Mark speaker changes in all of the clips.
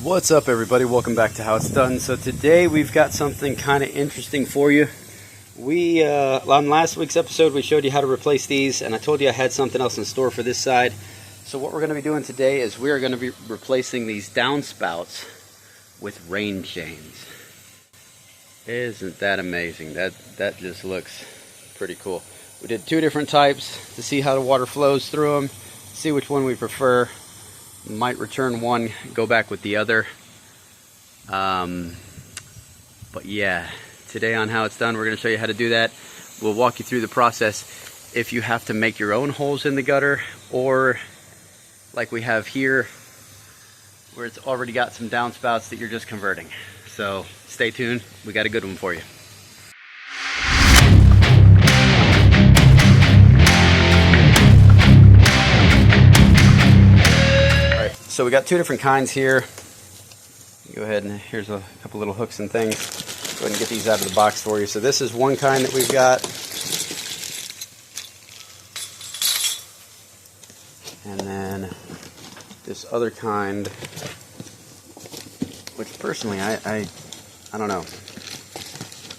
Speaker 1: What's up, everybody? Welcome back to How It's Done. So today we've got something kind of interesting for you. On last week's episode we showed you how to replace these, and I told you I had something else in store for this side. So what we're going to be doing today is we are going to be replacing these downspouts with rain chains. Isn't that amazing? That just looks pretty cool. We did two different types to see how the water flows through them, see which one we prefer. Might return one, go back with the other. But yeah, today on How It's Done, we're going to show you how to do that. We'll walk you through the process if you have to make your own holes in the gutter, or like we have here, where it's already got some downspouts that you're just converting. So stay tuned, we got a good one for you. So we got two different kinds here. Go ahead and here's a couple little hooks and things. Go ahead and get these out of the box for you. So this is one kind that we've got. And then this other kind, which personally I don't know.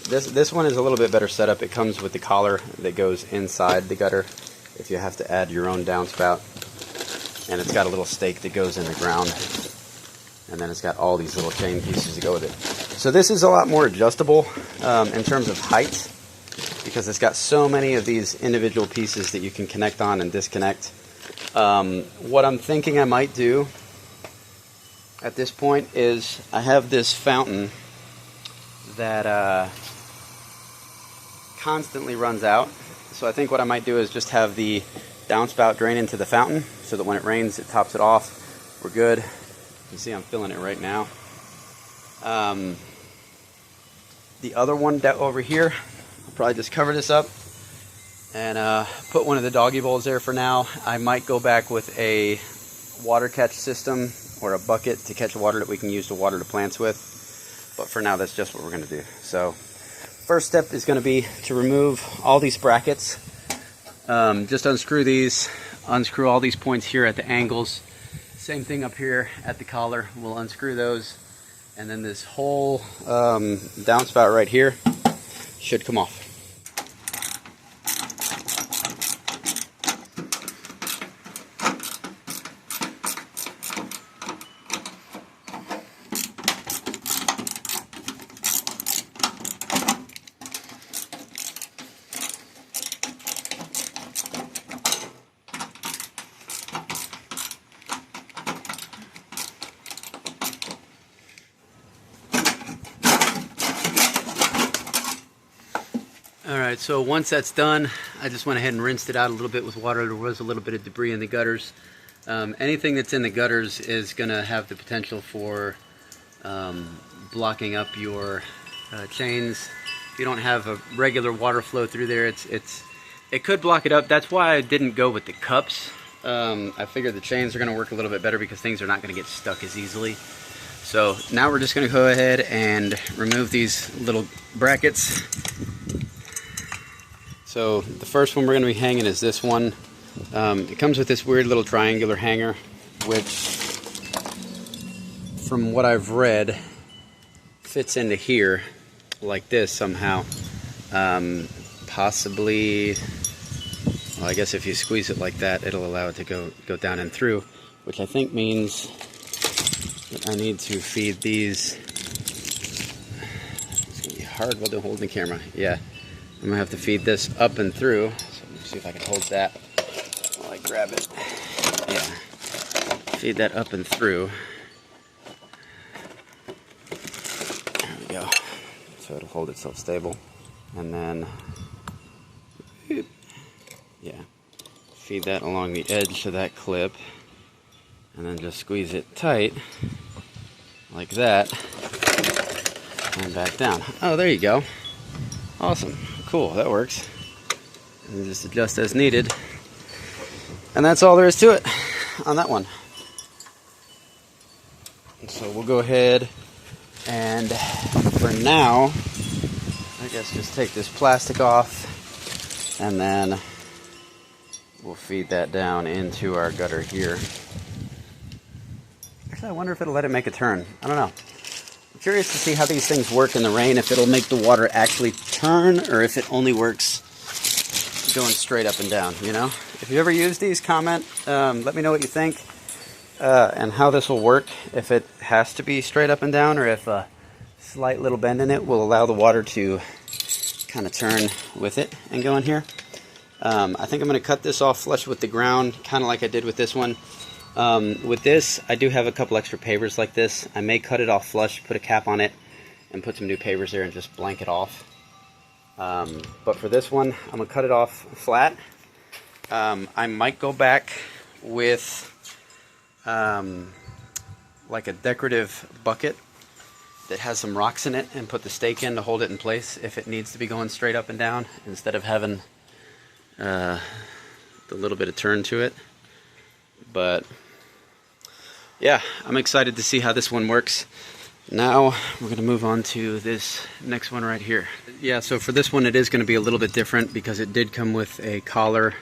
Speaker 1: This one is a little bit better setup. It comes with the collar that goes inside the gutter if you have to add your own downspout. And it's got a little stake that goes in the ground, and then it's got all these little chain pieces to go with it. So this is a lot more adjustable in terms of height, because it's got so many of these individual pieces that you can connect on and disconnect. What I'm thinking I might do at this point is I have this fountain that constantly runs out. So I think what I might do is just have the downspout drain into the fountain so that when it rains it tops it off. We're good. You can see I'm filling it right now. The other one over here, I'll probably just cover this up and put one of the doggy bowls there for now. I might go back with a water catch system or a bucket to catch water that we can use to water the plants with. But for now, that's just what we're going to do. So first step is going to be to remove all these brackets. Just unscrew these, unscrew all these points here at the angles. Same thing up here at the collar. We'll unscrew those, and then this whole downspout right here should come off. Alright, so once that's done, I just went ahead and rinsed it out a little bit with water. There was a little bit of debris in the gutters. Anything that's in the gutters is going to have the potential for blocking up your chains. If you don't have a regular water flow through there, it could block it up. That's why I didn't go with the cups. I figured the chains are going to work a little bit better because things are not going to get stuck as easily. So now we're just going to go ahead and remove these little brackets. So the first one we're going to be hanging is this one. It comes with this weird little triangular hanger, which, from what I've read, fits into here like this somehow. Possibly, well, I guess if you squeeze it like that, it'll allow it to go down and through, which I think means that I need to feed these. It's going to be hard while they're holding the camera. Yeah. I'm going to have to feed this up and through. So let me see if I can hold that while I grab it. Yeah. Feed that up and through. There we go. So it'll hold itself stable. And then, yeah, feed that along the edge of that clip. And then just squeeze it tight, like that. And back down. Oh, there you go. Awesome. Cool, that works. And just adjust as needed. And that's all there is to it on that one. So we'll go ahead and, for now, I guess just take this plastic off, and then we'll feed that down into our gutter here. Actually, I wonder if it'll let it make a turn. I don't know. I'm curious to see how these things work in the rain, if it'll make the water actually turn or if it only works going straight up and down, you know? If you ever use these, comment. Let me know what you think and how this will work, if it has to be straight up and down or if a slight little bend in it will allow the water to kind of turn with it and go in here. I think I'm going to cut this off flush with the ground, kind of like I did with this one. With this, I do have a couple extra pavers like this. I may cut it off flush, put a cap on it, and put some new pavers there and just blank it off. But for this one, I'm going to cut it off flat. I might go back with like a decorative bucket that has some rocks in it and put the stake in to hold it in place if it needs to be going straight up and down, instead of having the little bit of turn to it. But yeah, I'm excited to see how this one works. Now we're going to move on to this next one right here. Yeah, so for this one it is going to be a little bit different because it did come with a collar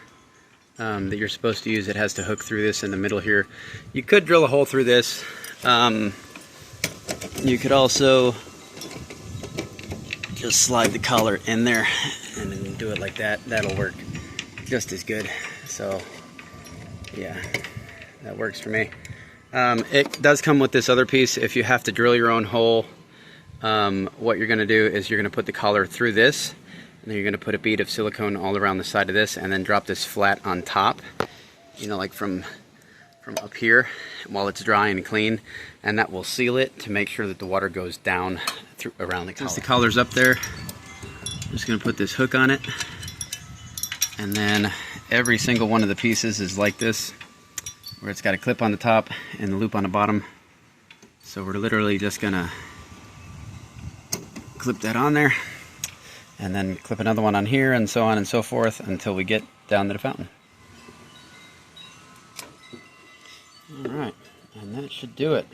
Speaker 1: that you're supposed to use. It has to hook through this in the middle here. You could drill a hole through this. You could also just slide the collar in there and then do it like that. That'll work just as good. So yeah, that works for me. It does come with this other piece. If you have to drill your own hole, what you're going to do is you're going to put the collar through this, and then you're going to put a bead of silicone all around the side of this, and then drop this flat on top, you know, like from up here while it's dry and clean, and that will seal it to make sure that the water goes down through around the collar. Since the collar's up there, I'm just going to put this hook on it, and then every single one of the pieces is like this, where it's got a clip on the top and the loop on the bottom. So we're literally just gonna clip that on there and then clip another one on here, and so on and so forth until we get down to the fountain. Alright, and that should do it.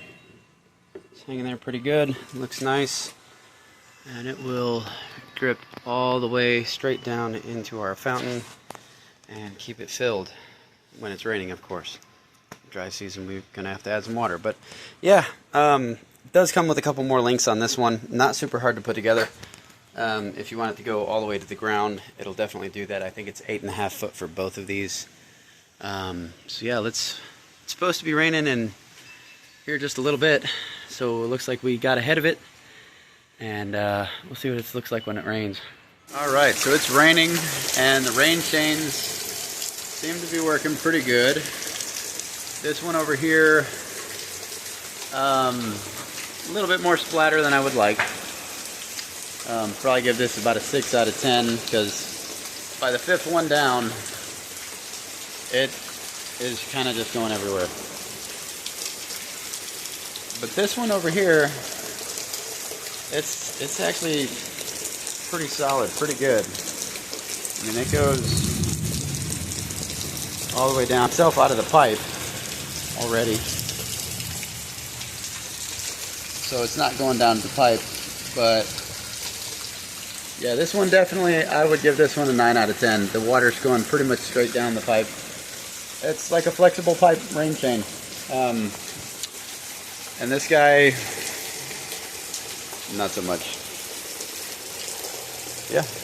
Speaker 1: It's hanging there pretty good, looks nice, and it will drip all the way straight down into our fountain and keep it filled when it's raining, of course. Dry season, we're gonna have to add some water. But yeah, it does come with a couple more links on this one. Not super hard to put together. If you want it to go all the way to the ground, it'll definitely do that. I think it's 8.5 foot for both of these. So yeah, it's supposed to be raining in here just a little bit, so it looks like we got ahead of it, and we'll see what it looks like when it rains. Alright, so it's raining and the rain chains seem to be working pretty good. This one over here, a little bit more splatter than I would like. Probably give this about a 6 out of 10, because by the 5th one down, it is kind of just going everywhere. But this one over here, it's actually pretty solid, pretty good. I mean, it goes all the way down itself out of the pipe already, so it's not going down the pipe. But yeah, this one definitely, I would give this one a 9 out of 10. The water's going pretty much straight down the pipe. It's like a flexible pipe rain chain. And this guy, not so much. Yeah.